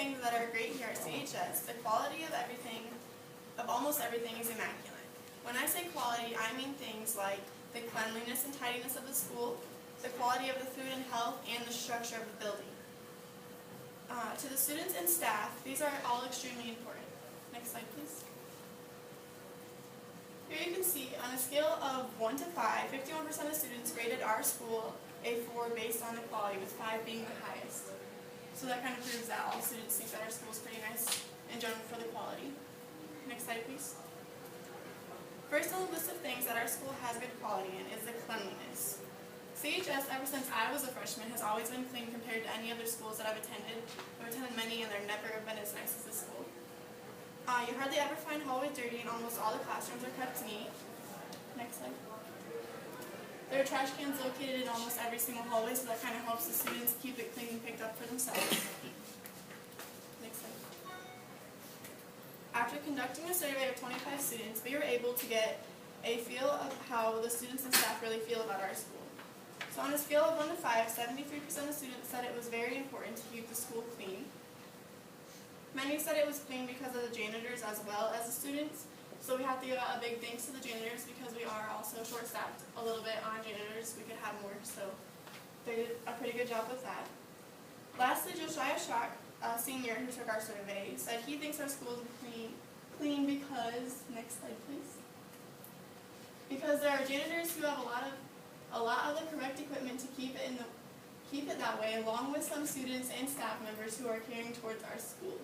things that are great here at CHS, the quality of everything, of almost everything, is immaculate. When I say quality, I mean things like the cleanliness and tidiness of the school, the quality of the food and health, and the structure of the building. To the students and staff, these are all extremely important. Next slide, please. Here you can see, on a scale of 1 to 5, 51% of students rated our school a 4 based on the quality, with 5 being the highest. So that kind of proves that all students think that our school is pretty nice in general for the quality. Next slide, please. First on the list of things that our school has good quality in is the cleanliness. CHS, ever since I was a freshman, has always been clean compared to any other schools that I've attended. I've attended many, and they've never been as nice as this school. You hardly ever find hallways dirty, and almost all the classrooms are kept neat. Next slide. There are trash cans located in almost every single hallway, so that kind of helps the students keep it clean and picked up for themselves. Next slide. After conducting a survey of 25 students, we were able to get a feel of how the students and staff really feel about our school. So on a scale of 1 to 5, 73% of students said it was very important to keep the school clean. Many said it was clean because of the janitors as well as the students. So we have to give out a big thanks to the janitors because we are also short-staffed a little bit on janitors. We could have more, so they did a pretty good job with that. Lastly, Josiah Shock, a senior who took our survey, said he thinks our school is clean because, next slide please, because there are janitors who have a lot of the correct equipment to keep it that way, along with some students and staff members who are caring towards our school.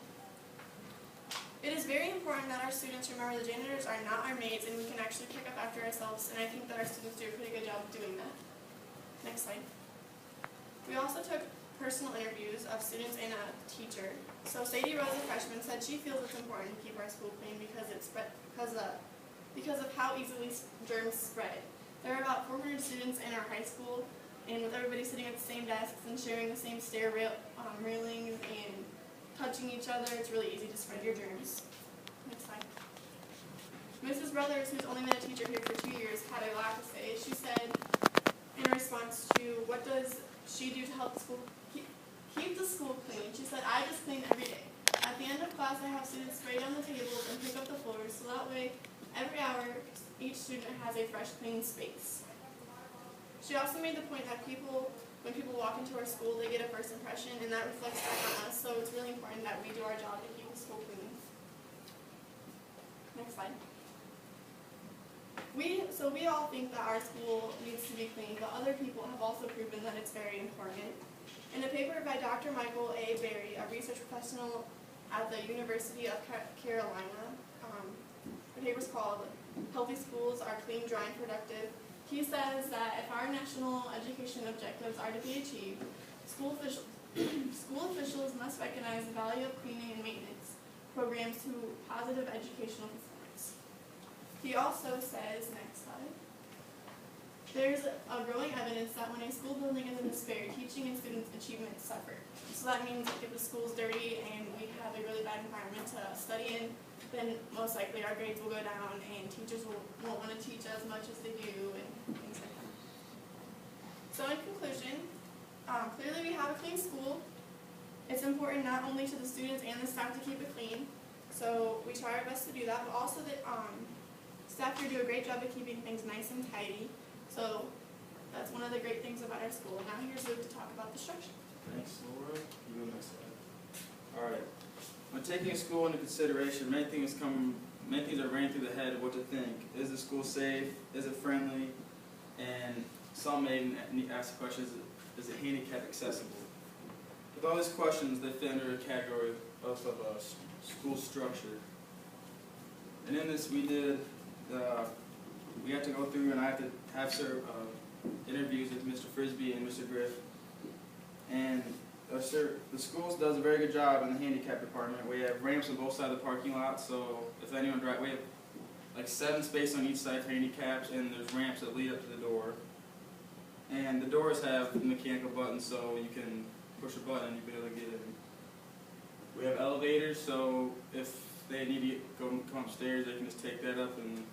It is very important that our students remember the janitors are not our maids, and we can actually pick up after ourselves, and I think that our students do a pretty good job of doing that. Next slide. We also took personal interviews of students and a teacher. So Sadie Rose, a freshman, said she feels it's important to keep our school clean because of how easily germs spread. There are about 400 students in our high school, and with everybody sitting at the same desks and sharing the same stair railings and touching each other, it's really easy to spread your germs. Next slide. Mrs. Brothers, who's only been a teacher here for 2 years, had a lot to say. She said, in response to what does she do to help the school keep the school clean, she said, I just clean every day. At the end of class, I have students spray down the tables and pick up the floors, so that way, every hour, each student has a fresh, clean space. She also made the point that when people walk into our school, they get a first impression, and that reflects back on us, so it's really important that we do our job to keep the school clean. Next slide. We all think that our school needs to be clean, but other people have also proven that it's very important. In a paper by Dr. Michael A. Berry, a research professional at the University of Carolina, the paper's called Healthy Schools Are Clean, Dry, and Productive. He says that if our national education objectives are to be achieved, school officials must recognize the value of cleaning and maintenance programs to positive educational performance. He also says, next slide, there's a growing evidence that when a school building is in despair, teaching and students' achievements suffer. So that means if the school's dirty and we have a really bad environment to study in, then most likely our grades will go down and teachers won't want to teach as much as they do and things like that. So in conclusion, clearly we have a clean school. It's important not only to the students and the staff to keep it clean, so we try our best to do that, but also that staff here do a great job of keeping things nice and tidy. So that's one of the great things about our school. Now here's Luke to talk about the structure. Thanks, Laura. You go next slide. All right. When taking school into consideration, many things are running through the head of what to think. Is the school safe? Is it friendly? And some may ask the question, is it handicap accessible? With all these questions, they fit under a category of school structure. And in this, we had to go through, and I had to have interviews with Mr. Frisbee and Mr. Griff. And the schools does a very good job in the handicap department. We have ramps on both sides of the parking lot, so if anyone drives, we have like 7 spaces on each side for handicaps, and there's ramps that lead up to the door. And the doors have mechanical buttons, so you can push a button and you'll be able to get in. We have elevators, so if they need to come upstairs, they can just take that up and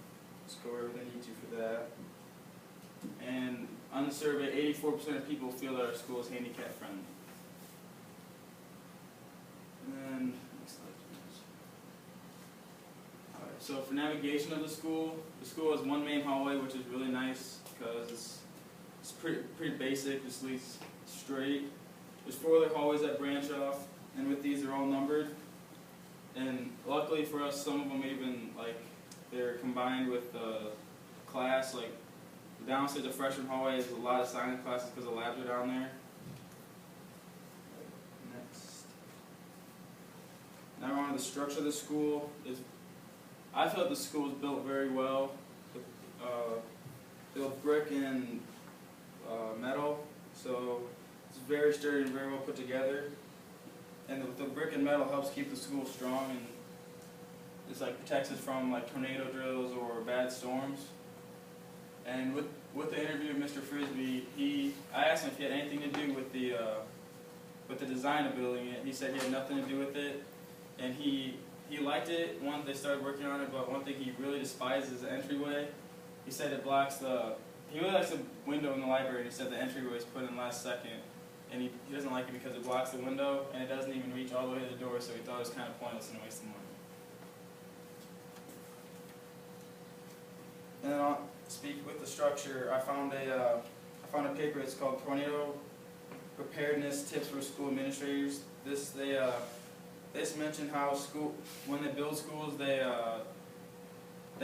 just go wherever they need to for that. And on the survey, 84% of people feel that our school is handicap friendly. And So for navigation of the school has one main hallway, which is really nice because it's pretty basic. Just leads straight. There's 4 other hallways that branch off, and with these, they're all numbered. And luckily for us, some of them even they're combined with class. Like downstairs, the freshman hallway has a lot of science classes because the labs are down there. Next. Now we're on to the structure of the school. I feel like the school is built very well. Built brick and metal, so it's very sturdy and very well put together. And the brick and metal helps keep the school strong, and it's protects us from tornado drills or bad storms. And with the interview with Mr. Frisbee, I asked him if he had anything to do with the design of building it. He said he had nothing to do with it, and he liked it once they started working on it. But one thing he really despises is the entryway. He said it blocks he really likes the window in the library, and he said the entryway is put in last second. And he doesn't like it because it blocks the window, and it doesn't even reach all the way to the door, so he thought it was kind of pointless and a waste of money. And then I'll speak with the structure. I found a paper. It's called Tornado Preparedness Tips for School Administrators. They just mention how when they build schools, they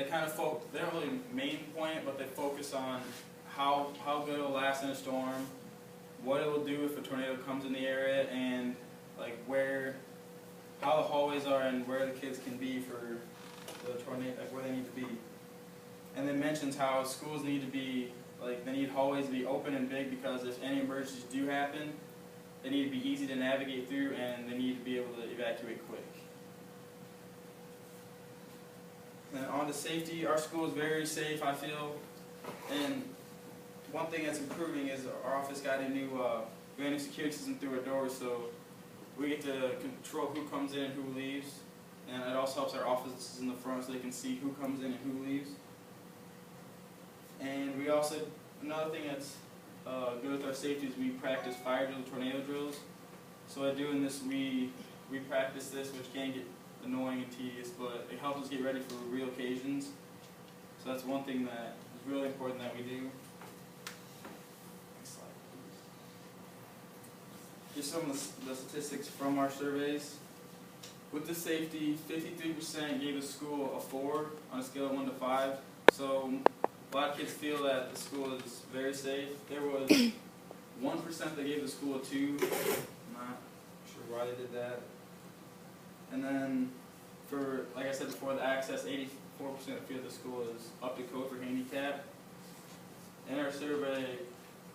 kind of they don't really main point it, but they focus on how good it'll last in a storm, what it will do if a tornado comes in the area, and how the hallways are and where the kids can be for the tornado, where they need to be. And then mentions how schools need to be they need hallways to be open and big because if any emergencies do happen, they need to be easy to navigate through, and they need to be able to evacuate quick. And on to safety, our school is very safe, I feel. And one thing that's improving is our office got a new security system through our doors, so we get to control who comes in and who leaves. And it also helps our offices in the front so they can see who comes in and who leaves. And we also, another thing that's good with our safety is we practice fire drills, tornado drills. So by doing this, we practice this, which can get annoying and tedious, but it helps us get ready for real occasions. So that's one thing that is really important that we do. Next slide, please. Just some of the statistics from our surveys. With the safety, 53% gave the school a 4 on a scale of 1 to 5. So a lot of kids feel that the school is very safe. There was 1% that gave the school a 2. I'm not sure why they did that. And then for, like I said before, the access, 84% feel the school is up to code for handicap. In our survey,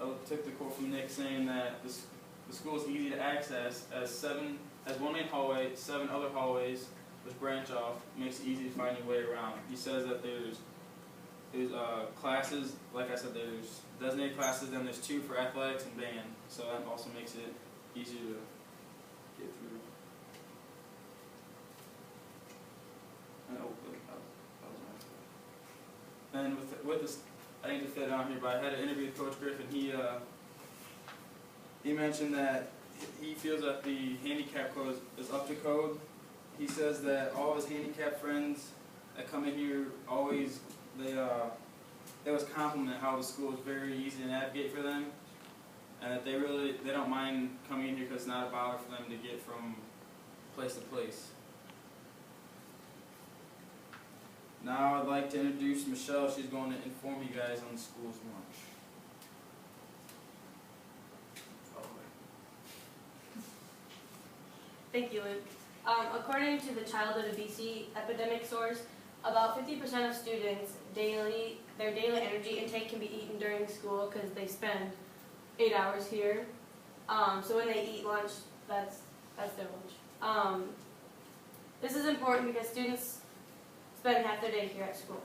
I took the quote from Nick saying that the school is easy to access as one main hallway, 7 other hallways which branch off, makes it easy to find your way around. He says that there's classes, like I said, there's designated classes, then there's 2 for athletics and band, so that also makes it easier to get through. And with this, I need to fit it on here, but I had an interview with Coach Griffin. He mentioned that he feels that the handicap code is up to code. He says that all of his handicap friends that come in here always they always compliment how the school is very easy to navigate for them, and that they don't mind coming in here because it's not a bother for them to get from place to place. Now I'd like to introduce Michelle. She's going to inform you guys on the school's lunch. Thank you, Luke. According to the Childhood Obesity Epidemic Source, about 50% of students their daily energy intake can be eaten during school because they spend 8 hours here. So when they eat lunch, that's their lunch. This is important because students spend half their day here at school.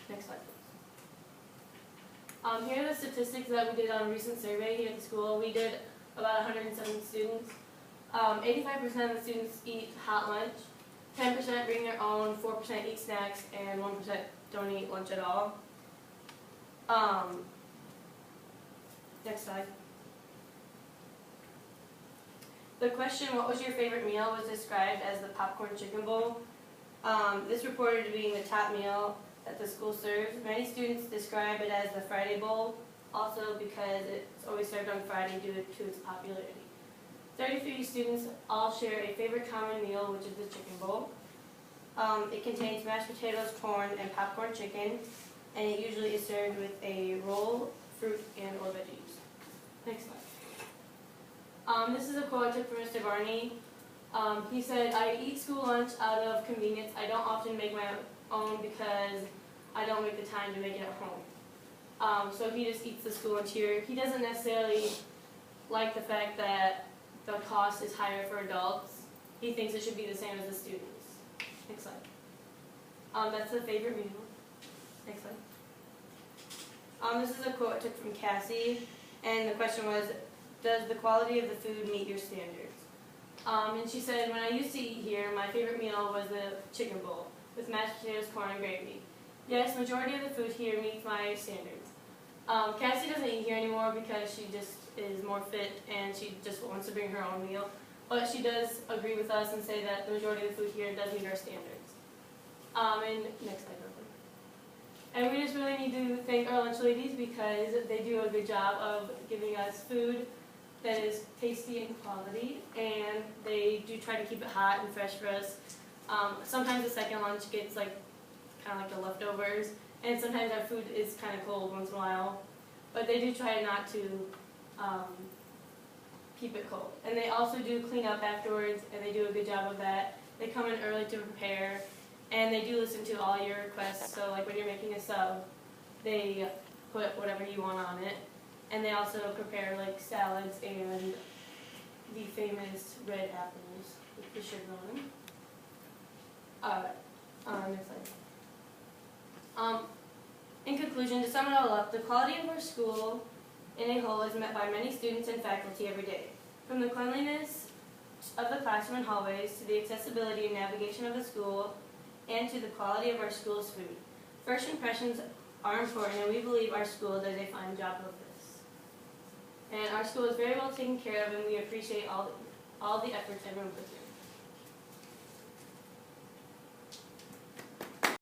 Next slide, please. Here are the statistics that we did on a recent survey here at the school. We did about 107 students. 85% of the students eat hot lunch, 10% bring their own, 4% eat snacks, and 1% don't eat lunch at all. Next slide. The question, what was your favorite meal, was described as the popcorn chicken bowl. This reported to being the top meal that the school serves. Many students describe it as the Friday Bowl, also because it's always served on Friday due to its popularity. 33 students all share a favorite common meal, which is the chicken bowl. It contains mashed potatoes, corn, and popcorn chicken, and it usually is served with a roll, fruit, or veggies. Next slide. This is a quote I took from Mr. Barney. He said, "I eat school lunch out of convenience. I don't often make my own because I don't make the time to make it at home." So he just eats the school lunch here. He doesn't necessarily like the fact that the cost is higher for adults. He thinks it should be the same as the students. Next slide. That's the favorite meal. Next slide. This is a quote I took from Cassie, and the question was, "Does the quality of the food meet your standards?" And she said, "When I used to eat here, my favorite meal was the chicken bowl with mashed potatoes, corn, and gravy. Yes, majority of the food here meets my standards." Cassie doesn't eat here anymore because she just is more fit and she just wants to bring her own meal. But she does agree with us and say that the majority of the food here does meet our standards. And next slide, real quick. And we just really need to thank our lunch ladies because they do a good job of giving us food that is tasty and quality, and they do try to keep it hot and fresh for us. Sometimes the second lunch gets kind of like the leftovers, and sometimes our food is kind of cold once in a while, but they do try not to keep it cold. And they also do clean up afterwards, and they do a good job of that. They come in early to prepare, and they do listen to all your requests. So like when you're making a sub, they put whatever you want on it. And they also prepare like salads and the famous red apples with the sugar on them. Next slide. In conclusion, to sum it all up, the quality of our school in a whole is met by many students and faculty every day. From the cleanliness of the classroom and hallways to the accessibility and navigation of the school and to the quality of our school's food. First impressions are important, and we believe our school does a fine job of this. And our school is very well taken care of, and we appreciate all the efforts everyone puts in.